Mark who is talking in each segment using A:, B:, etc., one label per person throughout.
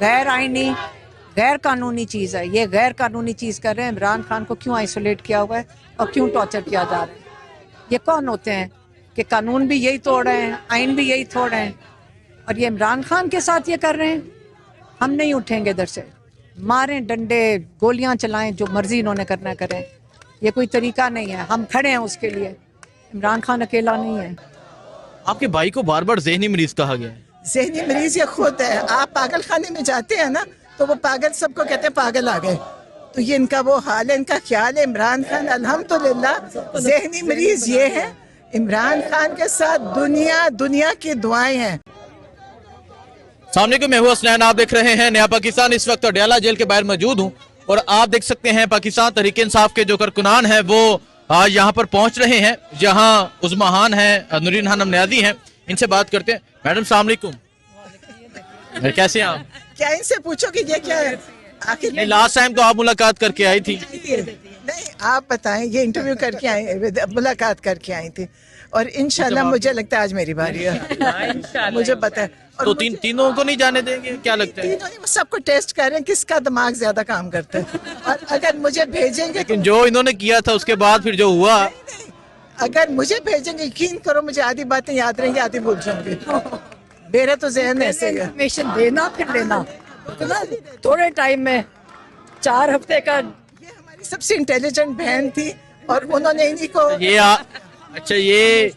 A: गैर आईनी गैर कानूनी चीज़ है। ये गैर कानूनी चीज़ कर रहे हैं। इमरान खान को क्यों आइसोलेट किया हुआ है और क्यों टॉर्चर किया जा रहा है? ये कौन होते हैं कि कानून भी यही तोड़ रहे हैं, आइन भी यही तोड़ रहे हैं, और ये इमरान खान के साथ ये कर रहे हैं? हम नहीं उठेंगे इधर से। मारें डंडे, गोलियां चलाएं, जो मर्जी इन्होंने करना करें। ये कोई तरीका नहीं है। हम खड़े हैं उसके लिए। इमरान खान अकेला नहीं है।
B: आपके भाई को बार बार ज़हनी मरीज कहा गया है।
C: ज़हनी मरीज ये खुद है। आप पागल खाने में जाते हैं ना, तो वो पागल सबको कहते हैं पागल आ गए। तो ये इनका वो हाल है, इनका ख्याल है। इमरान खान अल्हम्दुलिल्लाह ज़हनी मरीज ये है। इमरान खान के साथ दुनिया की दुआएं हैं।
B: सामने को मैं हूं हसनैन, आप देख रहे हैं नया पाकिस्तान। इस वक्त अडयाला जेल के बाहर मौजूद हूं और आप देख सकते हैं पाकिस्तान तहरीक इंसाफ के जो कारकुनान हैं वो यहाँ पर पहुंच रहे हैं। जहां उज़्मा है, नूरीन खानम न्याजी हैं, इनसे बात करते हैं। मैडम सलाम अलैकुम, कैसे हैं आप?
C: क्या इनसे पूछो कि ये क्या है आखिर?
B: लास्ट टाइम तो आप मुलाकात करके आई थी।
C: नहीं, आप बताएं। ये इंटरव्यू करके आई, मुलाकात करके आई थी, और इंशाल्लाह मुझे लगता है आज मेरी बारी है। मुझे पता है। और
B: तो तीनों को नहीं जाने देंगे, क्या लगता है?
C: तीनों नहीं, सबको टेस्ट कर रहे हैं किसका दिमाग ज्यादा काम करता है। और अगर मुझे भेजेंगे,
B: लेकिन जो इन्होंने किया था उसके बाद फिर जो हुआ,
C: अगर मुझे भेजेंगे, यकीन करो मुझे आधी बातें याद रहेंगी, आधी भूल जाऊंगी। मेरा तो जहन ऐसे है।
A: इन्फॉर्मेशन देना फिर लेना, इतना थोड़े टाइम में 4 हफ्ते का।
C: ये हमारी सबसे इंटेलिजेंट बहन थी और उन्होंने इन्हीं को
B: अच्छा ये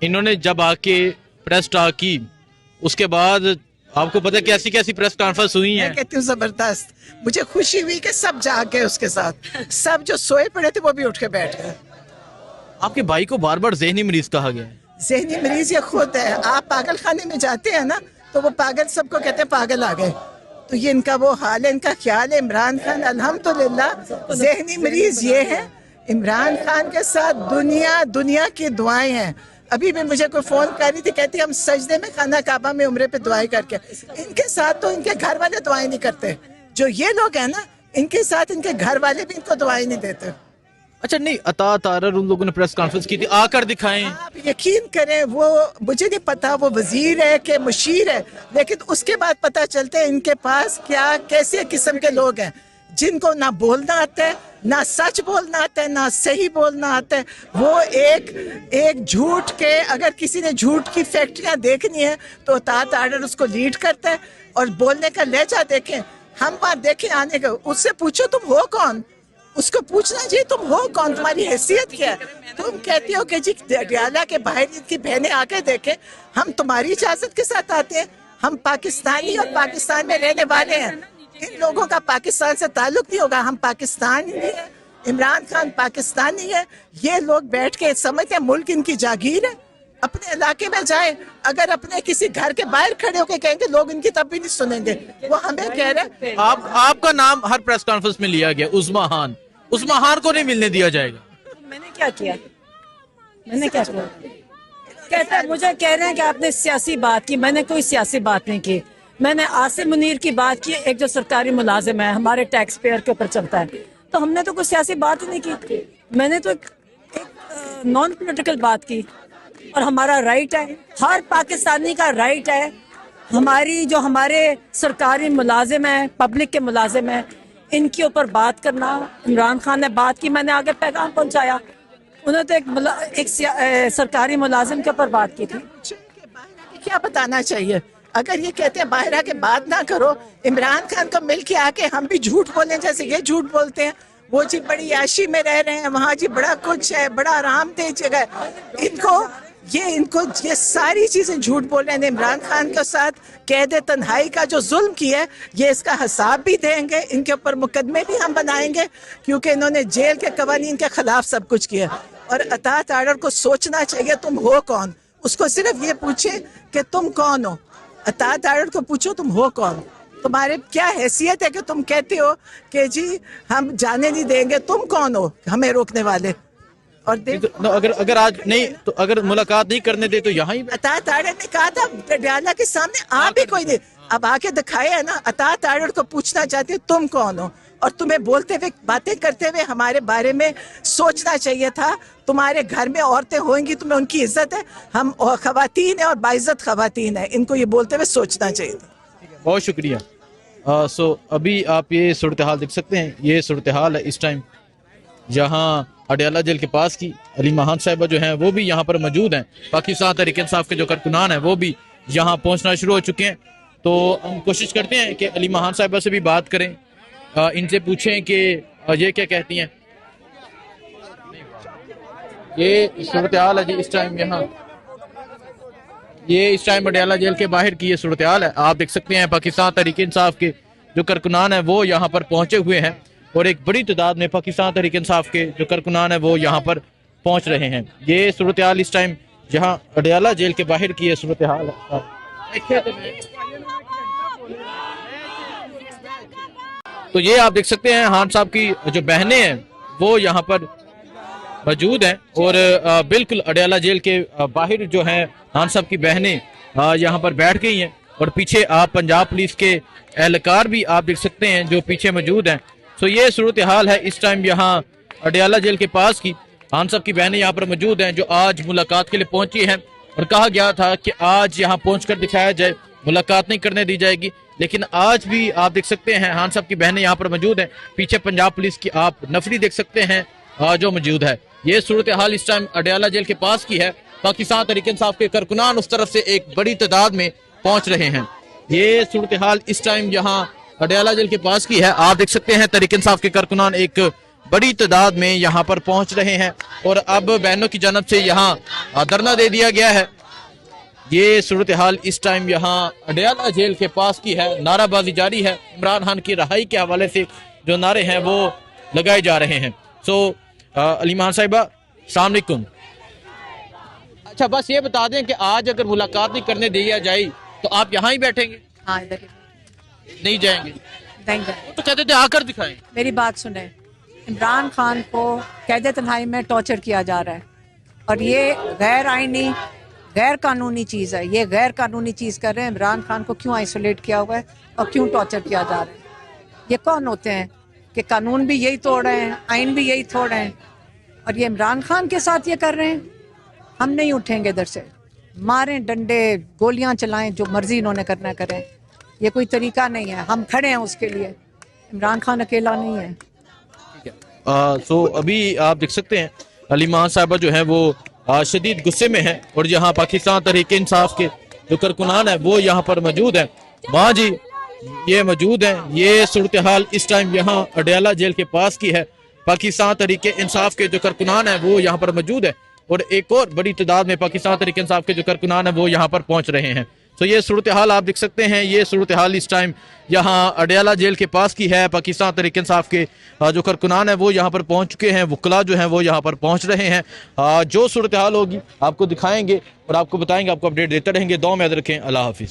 B: इन्होंने जब आके प्रेस टॉक की, उसके बाद आपको पता है कैसी कैसी प्रेस कॉन्फ्रेंस हुई
C: मैं
B: हैं?
C: कहती हूँ जबरदस्त। मुझे खुशी हुई कि सब जाग गए उसके साथ। सब जो सोए पड़े थे वो भी उठ के बैठ गए।
B: आपके भाई को बार बार ज़हनी मरीज कहा गया है।
C: ज़हनी मरीज ये खुद है। आप पागल खाने में जाते हैं ना, तो वो पागल सबको कहते हैं पागल आ गए। तो ये इनका वो हाल है, इनका ख्याल है। इमरान खान अल्हम्दुलिल्लाह ज़हनी मरीज ये है। इमरान खान के साथ दुनिया की दुआएं हैं। अभी भी मुझे कोई फोन कर रही थी, कहती हम सजदे में खाना काबा में उम्रे पे दुआएं करके। इनके साथ तो इनके घर वाले दुआएं नहीं करते। जो ये लोग हैं ना, इनके साथ इनके घर वाले भी इनको दुआएं नहीं देते।
B: अच्छा नहीं, अता तारर उन लोगों ने प्रेस कॉन्फ्रेंस की थी, आकर दिखाएं।
C: आप यकीन करें, वो मुझे नहीं पता वो वजीर है कि मुशीर है, लेकिन उसके बाद पता चलता है इनके पास क्या कैसे किस्म के लोग हैं, जिनको ना बोलना आता है, ना सच बोलना आता है, ना सही बोलना आता है। वो एक झूठ के, अगर किसी ने झूठ की फैक्ट्रियां देखनी है तो तात आर्डर उसको लीड करता है। और बोलने का लहजा देखें, हम बात देखें आने का, उससे पूछो तुम हो कौन। उसको पूछना चाहिए तुम हो कौन, तुम्हारी हैसियत क्या है। तुम कहती हो कि जी अडयाला के बाहर की बहनें आके देखें। हम तुम्हारी इजाजत के साथ आते हैं। हम पाकिस्तानी और पाकिस्तान में रहने वाले हैं। इन लोगों का पाकिस्तान से ताल्लुक नहीं होगा। हम पाकिस्तानी है, इमरान खान पाकिस्तानी है। ये लोग बैठ के समझते हैं मुल्क इनकी जागीर है। अपने इलाके में जाए, अगर अपने किसी घर के बाहर खड़े होकर कहेंगे लोग इनकी तब भी नहीं सुनेंगे। वो हमें कह रहे हैं।
B: आपका नाम हर प्रेस कॉन्फ्रेंस में लिया गया, उज़्मा खान को नहीं मिलने दिया जाएगा।
A: मैंने क्या किया? मैंने क्या किया? कहता है, मुझे कह रहे हैं कि आपने सियासी बात की। मैंने कोई सियासी बात नहीं की। मैंने आसिम मुनीर की बात की, एक जो सरकारी मुलाजिम है, हमारे टैक्स पेयर के ऊपर चलता है। तो हमने तो कोई सियासी बात ही नहीं की। मैंने तो एक नॉन पॉलिटिकल बात की, और हमारा राइट है, हर पाकिस्तानी का राइट है। हमारे सरकारी मुलाजिम है, पब्लिक के मुलाजिम है, इनके ऊपर बात करना। इमरान खान ने बात की, मैंने आगे पैगाम पहुंचाया। उन्होंने तो एक सरकारी मुलाजिम के ऊपर बात की थी।
C: क्या बताना चाहिए? अगर ये कहते हैं बाहर आके बात ना करो, इमरान खान को मिल के आके हम भी झूठ बोलें जैसे ये झूठ बोलते हैं। वो जी बड़ी याशी में रह रहे हैं, वहाँ जी बड़ा कुछ है, बड़ा आरामदेह जगह है। इनको ये सारी चीजें झूठ बोल रहे हैं। इमरान खान के साथ कैद तन्हाई का जो जुल्म किया है, ये इसका हिसाब भी देंगे। इनके ऊपर मुकदमे भी हम बनाएंगे, क्योंकि इन्होंने जेल के कवानीन के खिलाफ सब कुछ किया। और अतात आर्डर को सोचना चाहिए तुम हो कौन। उसको सिर्फ ये पूछे कि तुम कौन हो। अतात आर्डर को पूछो तुम हो कौन, तुम्हारे क्या हैसियत है कि तुम कहते हो कि जी हम जाने नहीं देंगे। तुम कौन हो हमें रोकने वाले? और
B: अगर आज नहीं तो अगर मुलाकात नहीं करने दे तो यहाँ ही
C: अतात आर्डर ने कहा था अडयाला के सामने आ भी कोई नहीं, अब आके दिखाया है ना। अतात आर्डर को पूछना चाहते हो तुम कौन हो, और तुम्हें बोलते हुए बातें करते हुए हमारे बारे में सोचना चाहिए था। तुम्हारे घर में औरतें होंगी, तुम्हें उनकी इज्जत है। हम खवातीन है और बाइज्जत खवातीन है, इनको ये बोलते हुए सोचना चाहिए था।
B: बहुत शुक्रिया। सो अभी आप ये सूरत हाल देख सकते हैं, ये सूरत हाल है इस टाइम यहाँ अडयाला जेल के पास की। अली महान साहिबा जो हैं वो भी यहाँ पर मौजूद हैं। पाकिस्तान तहरीक इंसाफ के जो कारकुनान हैं वो भी यहाँ पहुँचना शुरू हो चुके हैं। तो हम कोशिश करते हैं कि अली महान साहिबा से भी बात करें, इनसे पूछें कि ये क्या कहती हैं। ये सूरत हाल है जी इस टाइम यहाँ, ये इस टाइम अडयाला जेल के बाहर की ये सूरत हाल है। आप देख सकते हैं पाकिस्तान तहरीक इंसाफ के जो कारकुनान हैं वो यहाँ पर पहुंचे हुए हैं और एक बड़ी तादाद में पाकिस्तान तहरीक इंसाफ के जो कारकुनान हैं वो यहाँ पर पहुंच रहे हैं। ये सूरत हाल इस टाइम जहाँ अडयाला जेल के बाहर की ये सूरत हाल है। तो ये आप देख सकते हैं खान साहब की जो बहनें हैं वो यहाँ पर मौजूद हैं और बिल्कुल अडयाला जेल के बाहर जो है खान साहब की बहनें यहाँ पर बैठ गई हैं और पीछे आप पंजाब पुलिस के एहलकार भी आप देख सकते हैं जो पीछे मौजूद हैं। सो ये सूरत हाल है इस टाइम यहाँ अडयाला जेल के पास की। खान साहब की बहनें यहाँ पर मौजूद हैं जो आज मुलाकात के लिए पहुंची हैं और कहा गया था कि आज यहाँ पहुंचकर दिखाया जाए, मुलाकात नहीं करने दी जाएगी, लेकिन आज भी आप देख सकते हैं खान साहब की बहनें यहाँ पर मौजूद हैं। पीछे पंजाब पुलिस की आप नफरी देख सकते हैं जो मौजूद है। ये सूरत हाल इस टाइम अडयाला जेल के पास की है। पाकिस्तान तहरीक इंसाफ के कारकुनान उस तरफ से एक बड़ी तादाद में पहुंच रहे हैं। ये सूरत हाल इस टाइम यहाँ अडयाला जेल के पास की है। आप देख सकते हैं तहरीक इंसाफ के कारकुनान एक बड़ी तादाद में यहाँ पर पहुंच रहे हैं और अब बहनों की जानब से यहाँ धरना दे दिया गया है। ये सूरत हाल इस टाइम यहाँ अडयाला जेल के पास की है। नाराबाजी जारी है। इमरान खान की रहाई के हवाले से जो नारे हैं वो लगाए जा रहे हैं। सो अली मान साहिबा अस्सलाम वालेकुम। अच्छा बस ये बता दें कि आज अगर मुलाकात नहीं करने दिया जाए तो आप यहाँ ही बैठेंगे?
D: हाँ इधर
B: नहीं जाएंगे? तो कहते थे आकर दिखाएं।
D: मेरी बात सुने, इमरान खान को कैद तन्हाई में टॉर्चर किया जा रहा है और ये गैर आईनी गैर कानूनी चीज़ है। ये गैर कानूनी चीज़ कर रहे हैं। इमरान खान को क्यों आइसोलेट किया हुआ है और क्यों टॉर्चर किया जा रहा है? ये कौन होते हैं कि कानून भी यही तोड़ रहे हैं, आइन भी यही तोड़ रहे हैं और ये इमरान खान के साथ ये कर रहे हैं? हम नहीं उठेंगे इधर से। मारें डंडे, गोलियां चलाएं, जो मर्जी इन्होंने करना करें। ये कोई तरीका नहीं है। हम खड़े हैं उसके लिए। इमरान खान अकेला नहीं है।
B: सो अभी आप देख सकते हैं अली मान साहिबा जो है वो शदीद गुस्से में है और यहाँ पाकिस्तान तहरीक इंसाफ के जो कारकुनान है वो यहाँ पर मौजूद है। वहाँ जी ये मौजूद हैं। ये सूरत हाल इस टाइम यहाँ अडयाला जेल के पास की है। पाकिस्तान तहरीक इंसाफ के जो कारकुनान है वो यहाँ पर मौजूद है और एक और बड़ी तादाद में पाकिस्तान तहरीक इंसाफ के जो कारकुनान है वो यहाँ पर पहुंच रहे हैं। तो ये सूरत हाल आप देख सकते हैं। ये सूरत हाल इस टाइम यहाँ अडयाला जेल के पास की है। पाकिस्तान तहरीक इंसाफ के जो कारकुनान है वो यहाँ पर पहुंच चुके हैं। वकला जो हैं वो यहाँ पर पहुंच रहे हैं। जो सूरत हाल होगी आपको दिखाएंगे और आपको बताएंगे, आपको अपडेट देते रहेंगे। दुआ में याद रखें। अल्लाह हाफिज़।